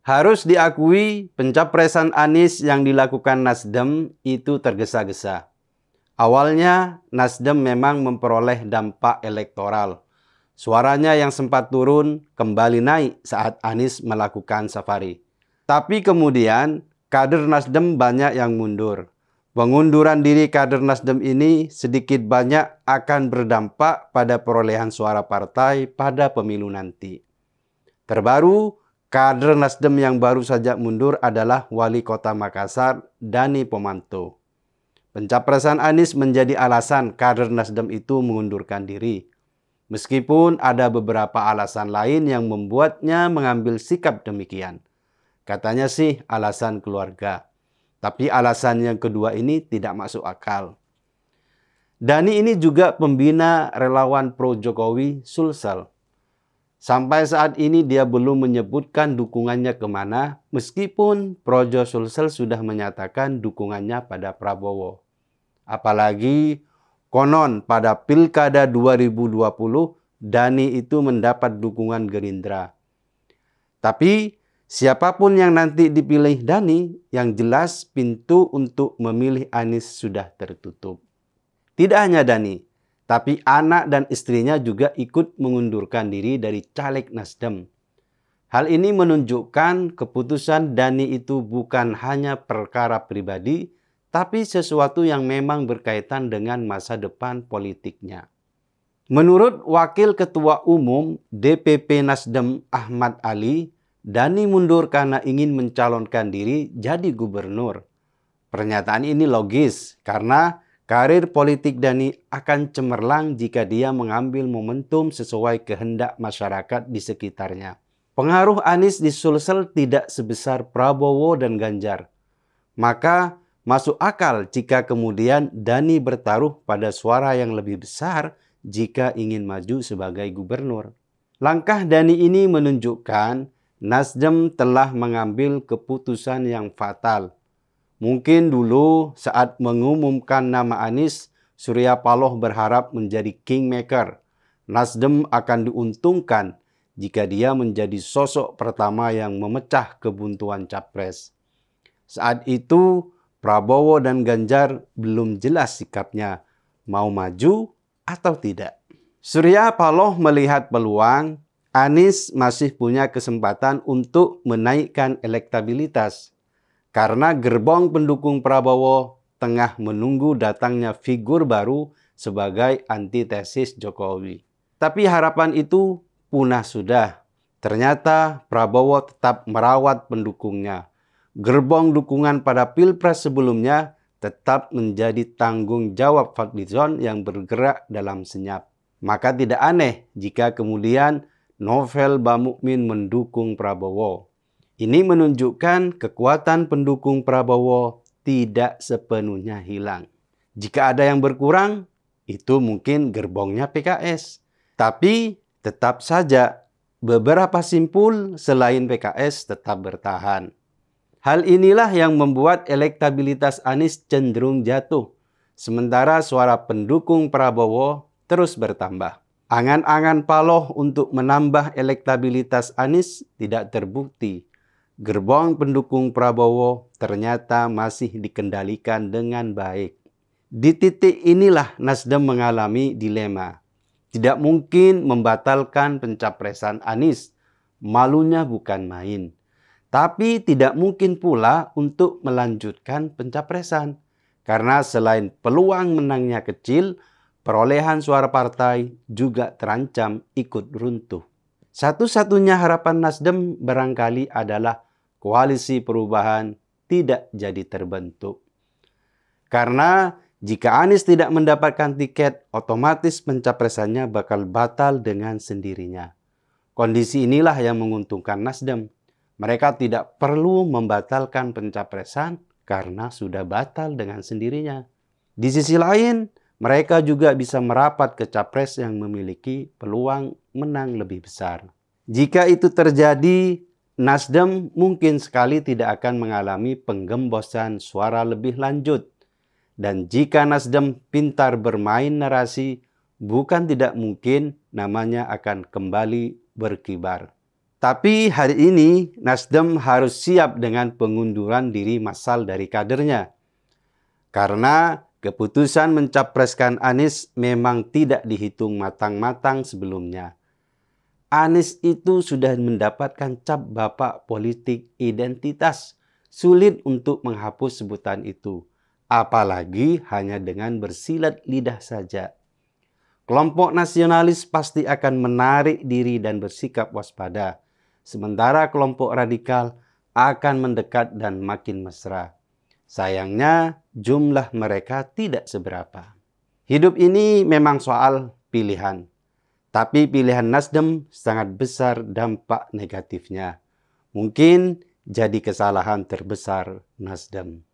Harus diakui, pencapresan Anies yang dilakukan Nasdem itu tergesa-gesa. Awalnya, Nasdem memang memperoleh dampak elektoral. Suaranya yang sempat turun kembali naik saat Anies melakukan safari. Tapi kemudian, kader Nasdem banyak yang mundur. Pengunduran diri kader Nasdem ini sedikit banyak akan berdampak pada perolehan suara partai pada pemilu nanti. Terbaru, kader Nasdem yang baru saja mundur adalah Wali Kota Makassar, Dani Pomanto. Pencapresan Anies menjadi alasan kader Nasdem itu mengundurkan diri. Meskipun ada beberapa alasan lain yang membuatnya mengambil sikap demikian. Katanya sih alasan keluarga. Tapi alasan yang kedua ini tidak masuk akal. Dani ini juga pembina relawan pro-Jokowi Sulsel. Sampai saat ini dia belum menyebutkan dukungannya kemana, meskipun Projo Sulsel sudah menyatakan dukungannya pada Prabowo. Apalagi konon pada Pilkada 2020, Dani itu mendapat dukungan Gerindra. Tapi siapapun yang nanti dipilih Dani, yang jelas pintu untuk memilih Anies sudah tertutup. Tidak hanya Dani, tapi anak dan istrinya juga ikut mengundurkan diri dari caleg Nasdem. Hal ini menunjukkan keputusan Dani itu bukan hanya perkara pribadi, tapi sesuatu yang memang berkaitan dengan masa depan politiknya. Menurut Wakil Ketua Umum DPP Nasdem Ahmad Ali, Dani mundur karena ingin mencalonkan diri jadi gubernur. Pernyataan ini logis karena karir politik Dani akan cemerlang jika dia mengambil momentum sesuai kehendak masyarakat di sekitarnya. Pengaruh Anies di Sulsel tidak sebesar Prabowo dan Ganjar. Maka masuk akal jika kemudian Dani bertaruh pada suara yang lebih besar jika ingin maju sebagai gubernur. Langkah Dani ini menunjukkan Nasdem telah mengambil keputusan yang fatal. Mungkin dulu saat mengumumkan nama Anies, Surya Paloh berharap menjadi kingmaker. Nasdem akan diuntungkan jika dia menjadi sosok pertama yang memecah kebuntuan capres. Saat itu Prabowo dan Ganjar belum jelas sikapnya, mau maju atau tidak. Surya Paloh melihat peluang, Anies masih punya kesempatan untuk menaikkan elektabilitas. Karena gerbong pendukung Prabowo tengah menunggu datangnya figur baru sebagai antitesis Jokowi. Tapi harapan itu punah sudah. Ternyata Prabowo tetap merawat pendukungnya. Gerbong dukungan pada Pilpres sebelumnya tetap menjadi tanggung jawab Fadlizon yang bergerak dalam senyap. Maka tidak aneh jika kemudian Novel Bamukmin mendukung Prabowo. Ini menunjukkan kekuatan pendukung Prabowo tidak sepenuhnya hilang. Jika ada yang berkurang, itu mungkin gerbongnya PKS. Tapi tetap saja beberapa simpul selain PKS tetap bertahan. Hal inilah yang membuat elektabilitas Anies cenderung jatuh, sementara suara pendukung Prabowo terus bertambah. Angan-angan Paloh untuk menambah elektabilitas Anies tidak terbukti. Gerbong pendukung Prabowo ternyata masih dikendalikan dengan baik. Di titik inilah Nasdem mengalami dilema. Tidak mungkin membatalkan pencapresan Anies. Malunya bukan main. Tapi tidak mungkin pula untuk melanjutkan pencapresan. Karena selain peluang menangnya kecil, perolehan suara partai juga terancam ikut runtuh. Satu-satunya harapan Nasdem barangkali adalah koalisi perubahan tidak jadi terbentuk. Karena jika Anies tidak mendapatkan tiket, otomatis pencapresannya bakal batal dengan sendirinya. Kondisi inilah yang menguntungkan Nasdem. Mereka tidak perlu membatalkan pencapresan karena sudah batal dengan sendirinya. Di sisi lain, mereka juga bisa merapat ke capres yang memiliki peluang menang lebih besar. Jika itu terjadi, Nasdem mungkin sekali tidak akan mengalami penggembosan suara lebih lanjut. Dan jika Nasdem pintar bermain narasi, bukan tidak mungkin namanya akan kembali berkibar. Tapi hari ini Nasdem harus siap dengan pengunduran diri massal dari kadernya. Karena keputusan mencapreskan Anies memang tidak dihitung matang-matang sebelumnya. Anies itu sudah mendapatkan cap bapak politik identitas. Sulit untuk menghapus sebutan itu. Apalagi hanya dengan bersilat lidah saja. Kelompok nasionalis pasti akan menarik diri dan bersikap waspada. Sementara kelompok radikal akan mendekat dan makin mesra. Sayangnya jumlah mereka tidak seberapa. Hidup ini memang soal pilihan. Tapi pilihan Nasdem sangat besar dampak negatifnya. Mungkin jadi kesalahan terbesar Nasdem.